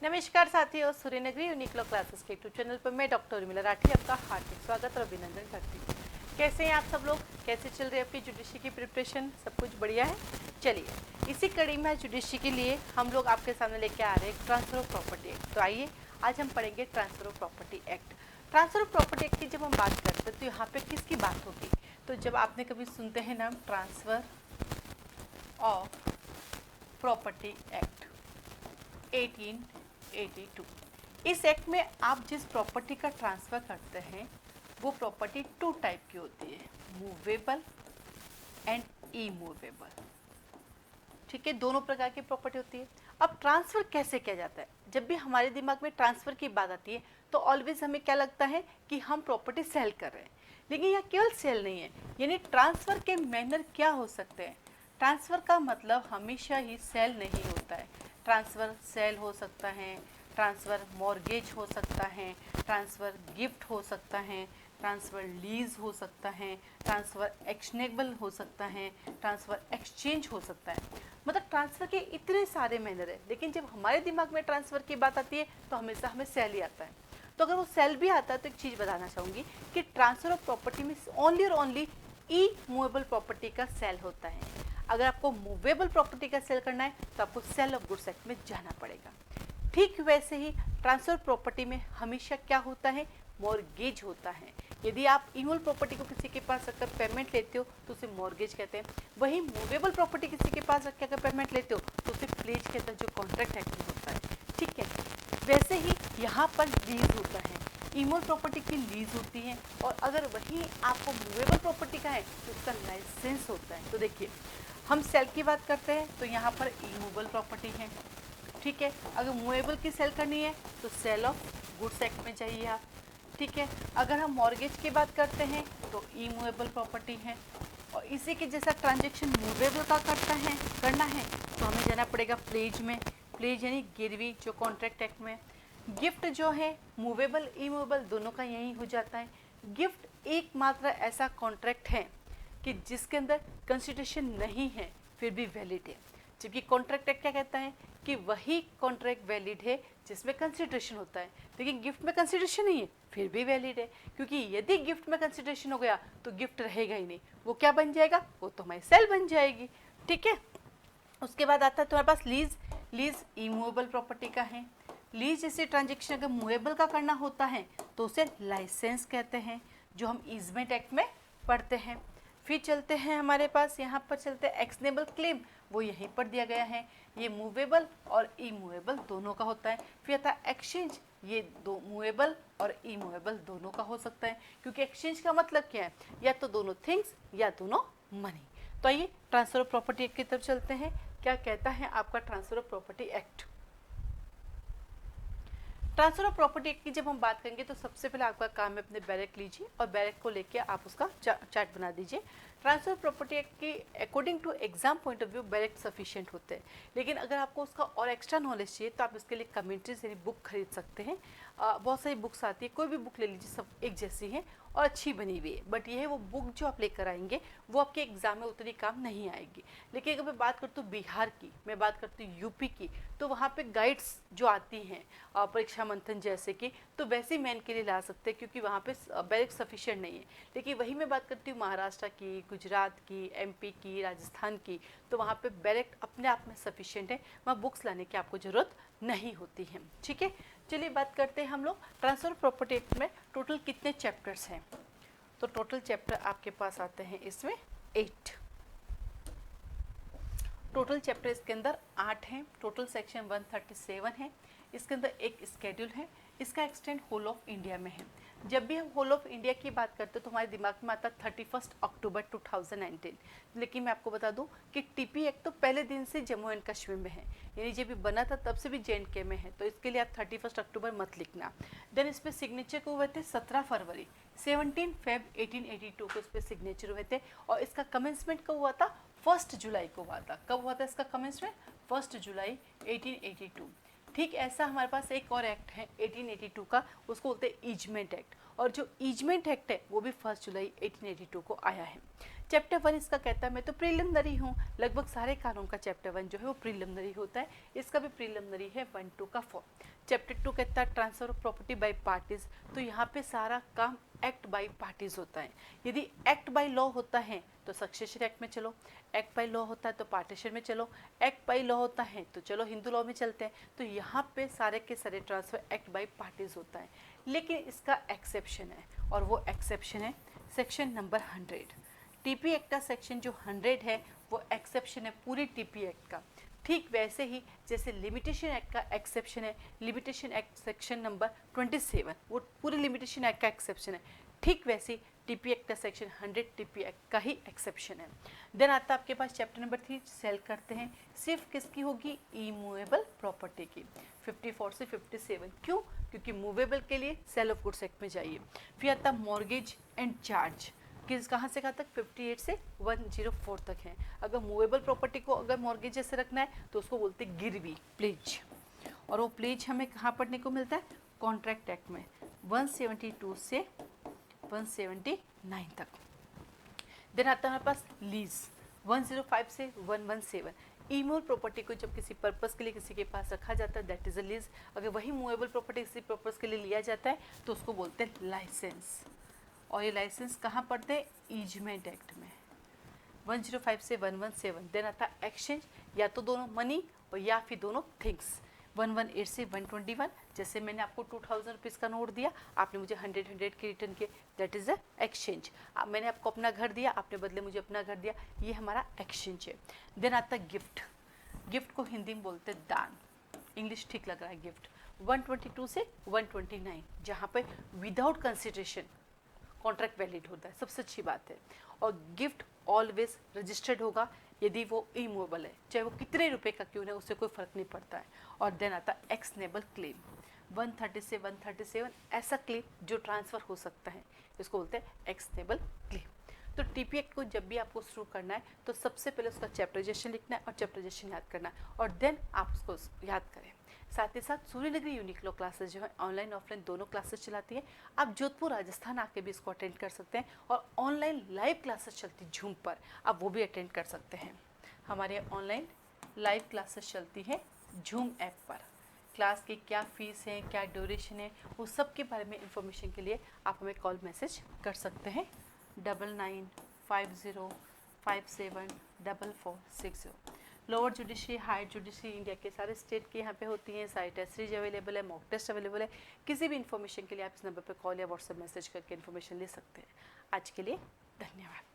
नमस्कार साथियों, Suryanagari unique law classes के यूट्यूब चैनल पर मैं डॉक्टर उर्मिला राठी आपका हार्दिक स्वागत और अभिनंदन करती हूँ। कैसे हैं आप सब लोग? कैसे चल रही है आपकी जुडिशरी की प्रिपरेशन? सब कुछ बढ़िया है? चलिए, इसी कड़ी में जुडिशरी के लिए हम लोग आपके सामने लेके आ रहे हैं ट्रांसफर ऑफ प्रॉपर्टी एक्ट। तो आइए आज हम पढ़ेंगे transfer of property act. Transfer of property act की जब हम बात करते हैं तो यहाँ पे किसकी बात होगी? तो जब आपने कभी सुनते हैं नाम ट्रांसफर ऑफ प्रॉपर्टी एक्ट 1882। इस एक्ट में आप जिस प्रॉपर्टी का ट्रांसफ़र करते हैं वो प्रॉपर्टी टू टाइप की होती है, मूवेबल एंड इमूवेबल। ठीक है, दोनों प्रकार की प्रॉपर्टी होती है। अब ट्रांसफ़र कैसे किया जाता है? जब भी हमारे दिमाग में ट्रांसफ़र की बात आती है तो ऑलवेज हमें क्या लगता है कि हम प्रॉपर्टी सेल कर रहे हैं, लेकिन यह केवल सेल नहीं है। यानी ट्रांसफ़र के मैनर क्या हो सकते हैं? ट्रांसफ़र का मतलब हमेशा ही सेल नहीं होता है। ट्रांसफ़र सेल हो सकता है, ट्रांसफ़र मॉर्गेज हो सकता है, ट्रांसफ़र गिफ्ट हो सकता है, ट्रांसफ़र लीज हो सकता है, ट्रांसफ़र एक्शनेबल हो सकता है, ट्रांसफ़र एक्सचेंज हो सकता है। मतलब ट्रांसफ़र के इतने सारे मैनर है, लेकिन जब हमारे दिमाग में ट्रांसफ़र की बात आती है तो हमेशा हमें सेल ही आता है। तो अगर वो सेल भी आता है तो एक चीज़ बताना चाहूँगी कि ट्रांसफ़र ऑफ प्रॉपर्टी में ओनली और ओनली ई मूवेबल प्रॉपर्टी का सेल होता है। अगर आपको मूवेबल प्रॉपर्टी का सेल करना है तो आपको सेल ऑफ गुड्स एक्ट में जाना पड़ेगा। ठीक वैसे ही ट्रांसफर प्रॉपर्टी में हमेशा क्या होता है? मॉर्गेज होता है। यदि आप इमूवेबल प्रॉपर्टी को किसी के पास रखकर पेमेंट लेते हो तो उसे मॉर्गेज कहते हैं। वही मूवेबल प्रॉपर्टी किसी के पास रख के अगर पेमेंट लेते हो तो उसे प्लेज कहते हैं, जो कॉन्ट्रैक्ट एक्ट में होता है। ठीक है, वैसे ही यहाँ पर लीज होता है। इमूवेबल प्रॉपर्टी की लीज होती है, और अगर वही आपको मूवेबल प्रॉपर्टी का है तो उसका लाइसेंस होता है। तो देखिए, हम सेल की बात करते हैं तो यहाँ पर इमूवेबल प्रॉपर्टी है। ठीक है, अगर मूवेबल की सेल करनी है तो सेल ऑफ गुड्स एक्ट में चाहिए आप। ठीक है, अगर हम मॉर्गेज की बात करते हैं तो ई मूवेबल प्रॉपर्टी है, और इसी के जैसा ट्रांजेक्शन मूवेबल का करना है तो हमें जाना पड़ेगा प्लेज में। प्लेज यानी गिरवी, जो कॉन्ट्रैक्ट एक्ट में। गिफ्ट जो है मूवेबल ई मूवेबल दोनों का यही हो जाता है। गिफ्ट एकमात्र ऐसा कॉन्ट्रैक्ट है कि जिसके अंदर कंस्टिट्यूशन नहीं है फिर भी वैलिड है, जबकि कॉन्ट्रैक्ट एक्ट क्या कहता है कि वही कॉन्ट्रैक्ट वैलिड है जिसमें कंसिडरेशन होता है। लेकिन गिफ्ट में कंसिडरेशन नहीं है फिर भी वैलिड है, क्योंकि यदि गिफ्ट में कंसिडरेशन हो गया तो गिफ्ट रहेगा ही नहीं, वो क्या बन जाएगा? वो तो हमारी सेल बन जाएगी। ठीक है, उसके बाद आता है तुम्हारे पास लीज। लीज इमूवेबल प्रॉपर्टी का है। लीज जैसे ट्रांजेक्शन अगर मूवेबल का करना होता है तो उसे लाइसेंस कहते हैं, जो हम ईजमेंट एक्ट में पढ़ते हैं। फिर चलते हैं हमारे पास, यहाँ पर चलते हैं एक्शनेबल क्लेम, वो यहीं पर दिया गया है। ये मूवेबल और इमूवेबल दोनों का होता है। फिर आता है एक्सचेंज, ये दो मूवेबल और इमूवेबल दोनों का हो सकता है, क्योंकि एक्सचेंज का मतलब क्या है? या तो दोनों थिंग्स या दोनों मनी। तो आइए ट्रांसफर ऑफ प्रॉपर्टी एक्ट की तरफ चलते हैं। क्या कहता है आपका transfer of property act? Transfer of property act की जब हम बात करेंगे तो सबसे पहले आपका काम है अपने बैरक लीजिए और बैरक को लेके आप उसका चार्ट बना दीजिए। ट्रांसफर ऑफ प्रॉपर्टी एक्ट की according to exam point of view bare act sufficient होते हैं, लेकिन अगर आपको उसका और एक्स्ट्रा नॉलेज चाहिए तो आप इसके लिए कमेंट्रीज यानी बुक खरीद सकते हैं। बहुत सारी बुक्स आती है, कोई भी बुक ले लीजिए, सब एक जैसी है और अच्छी बनी हुई है, बट ये है वो बुक जो आप लेकर आएंगे वो आपके एग्जाम में उतनी काम नहीं आएगी। लेकिन अगर मैं बात करती हूँ बिहार की, मैं बात करती हूँ यूपी की, तो वहाँ पे गाइड्स जो आती हैं परीक्षा मंथन जैसे कि, तो वैसे मैन के लिए ला सकते हैं, क्योंकि वहाँ पे बैरक सफिशिएंट नहीं है। लेकिन वही मैं बात करती हूँ महाराष्ट्र की, गुजरात की, एमपी की, राजस्थान की, तो वहाँ पे बैरक अपने आप में सफिशिएंट है, वहाँ बुक्स लाने की आपको ज़रूरत नहीं होती है। ठीक है, चलिए बात करते हैं हम लोग ट्रांसफर प्रॉपर्टी एक्ट में टोटल कितने चैप्टर्स हैं। तो टोटल चैप्टर आपके पास आते हैं इसमें 8। टोटल चैप्टर इसके अंदर 8 हैं। टोटल सेक्शन 137 है। इसके अंदर एक स्केड्यूल है। इसका एक्सटेंड होल ऑफ इंडिया में है। जब भी हम होल ऑफ इंडिया की बात करते हैं तो हमारे दिमाग में आता है 31 अक्टूबर 2019, लेकिन मैं आपको बता दूं कि टीपी एक्ट तो पहले दिन से जम्मू एंड कश्मीर में है, यानी जब भी बना था तब से भी JNK में है, तो इसके लिए आप 31 अक्टूबर मत लिखना। देन इस पर सिग्नेचर को हुए थे 17 फरवरी, 17 फेब 1882 को इस पर सिग्नेचर हुए थे, और इसका कमेंसमेंट कब हुआ था? 1 जुलाई को हुआ था। कब हुआ था इसका कमेंसमेंट? 1 जुलाई 1882। ठीक ऐसा हमारे पास एक और एक्ट है 1882 का, उसको बोलते हैं ईजमेंट एक्ट, और जो ईजमेंट एक्ट है वो भी 1 जुलाई 1882 को आया है। चैप्टर 1 इसका कहता है मैं तो प्रीलिमिनरी हूँ, लगभग सारे कानून का चैप्टर 1 जो है वो प्रीलिमिनरी होता है, इसका भी प्रीलिमिनरी है 1-2 का फॉर्म। चैप्टर 2 कहता है transfer of property bye parties, तो यहाँ पे सारा काम एक्ट बाय पार्टीज होता है। यदि एक्ट बाय लॉ होता है तो सक्सेशन एक्ट में चलो, एक्ट बाय लॉ होता है तो पार्टीशन में चलो, एक्ट बाय लॉ होता है तो चलो हिंदू लॉ में चलते हैं। तो यहाँ पे सारे के सारे ट्रांसफर एक्ट बाय पार्टीज होता है, लेकिन इसका एक्सेप्शन है, और वो एक्सेप्शन है सेक्शन नंबर 100। टीपी एक्ट का सेक्शन जो 100 है वो एक्सेप्शन है पूरी टीपी एक्ट का। ठीक वैसे ही जैसे लिमिटेशन एक्ट का एक्सेप्शन है, लिमिटेशन एक्ट सेक्शन नंबर 27 वो पूरे लिमिटेशन एक्ट का एक्सेप्शन है, ठीक वैसे टीपी एक्ट का सेक्शन 100 टीपी एक्ट का ही एक्सेप्शन है। देन आता है आपके पास चैप्टर नंबर 3, सेल करते हैं, सिर्फ किसकी होगी, इमूवेबल प्रॉपर्टी की, 54 से 57। क्यों? क्योंकि मूवेबल के लिए सेल ऑफ गुड्स एक्ट में जाइए। फिर आता मॉर्गेज एंड चार्ज, किस कहाँ से कहाँ तक, 58 से 104 तक है। अगर मूवेबल प्रॉपर्टी को अगर मॉर्गेज जैसे रखना है तो उसको बोलते हैं गिरवी, प्लेज, और वो प्लेज हमें कहाँ पढ़ने को मिलता है, कॉन्ट्रैक्ट एक्ट में 172 से 179 तक। देन आता है हमारे पास लीज 105 से 117। इमूवेबल प्रॉपर्टी को जब किसी पर्पस के लिए किसी के पास रखा जाता है दैट इज अ लीज, अगर वही मूवेबल प्रॉपर्टी किसी पर्पस के लिए लिया जाता है तो उसको बोलते हैं लाइसेंस, और ये लाइसेंस कहाँ पढ़ते हैं, ईजमेंट एक्ट में 105 से 117। देन आता है एक्सचेंज, या तो दोनों मनी और या फिर दोनों थिंग्स, 118 से 121। जैसे मैंने आपको 2000 रुपीज़ का नोट दिया, आपने मुझे 100 के रिटर्न किए, दैट इज़ अ एक्सचेंज। मैंने आपको अपना घर दिया, आपने बदले मुझे अपना घर दिया, ये हमारा एक्सचेंज है। देन आता है गिफ्ट, गिफ्ट को हिंदी में बोलते हैं दान, इंग्लिश ठीक लग रहा है गिफ्ट, 122 से 129, जहाँ पे विदाउट कंसिडरेशन कॉन्ट्रैक्ट वैलिड होता है, सबसे अच्छी बात है। और गिफ्ट ऑलवेज रजिस्टर्ड होगा यदि वो इमूवेबल है, चाहे वो कितने रुपए का क्यों ना, उससे कोई फर्क नहीं पड़ता है। और देन आता है एक्सनेबल क्लेम 130 से 137, ऐसा क्लेम जो ट्रांसफ़र हो सकता है, इसको बोलते हैं एक्सनेबल क्लेम। तो टीपी एक्ट को जब भी आपको शुरू करना है तो सबसे पहले उसका चैप्टराइजेशन लिखना है और चैप्टराइजेशन याद करना है, और देन आप उसको याद करें। साथ ही साथ सूर्यनगरी यूनिक लॉ क्लासेस जो है ऑनलाइन ऑफलाइन दोनों क्लासेस चलाती है, आप जोधपुर राजस्थान आके भी इसको अटेंड कर सकते हैं, और ऑनलाइन लाइव क्लासेस चलती झूम पर, आप वो भी अटेंड कर सकते हैं। हमारे ऑनलाइन लाइव क्लासेस चलती है झूम ऐप पर, क्लास की क्या फ़ीस है, क्या ड्यूरेशन है, वो सब के बारे में इंफॉर्मेशन के लिए आप हमें कॉल मैसेज कर सकते हैं 9950574460। Lower judiciary, higher judiciary, India के सारे स्टेट की यहाँ पे होती हैं, सारी टेस्ट सीरीज अवेलेबल है, मॉक टेस्ट अवेलेबल है। किसी भी इन्फॉर्मेशन के लिए आप इस नंबर पर कॉल या व्हाट्सएप मैसेज करके इन्फॉर्मेशन ले सकते हैं। आज के लिए धन्यवाद।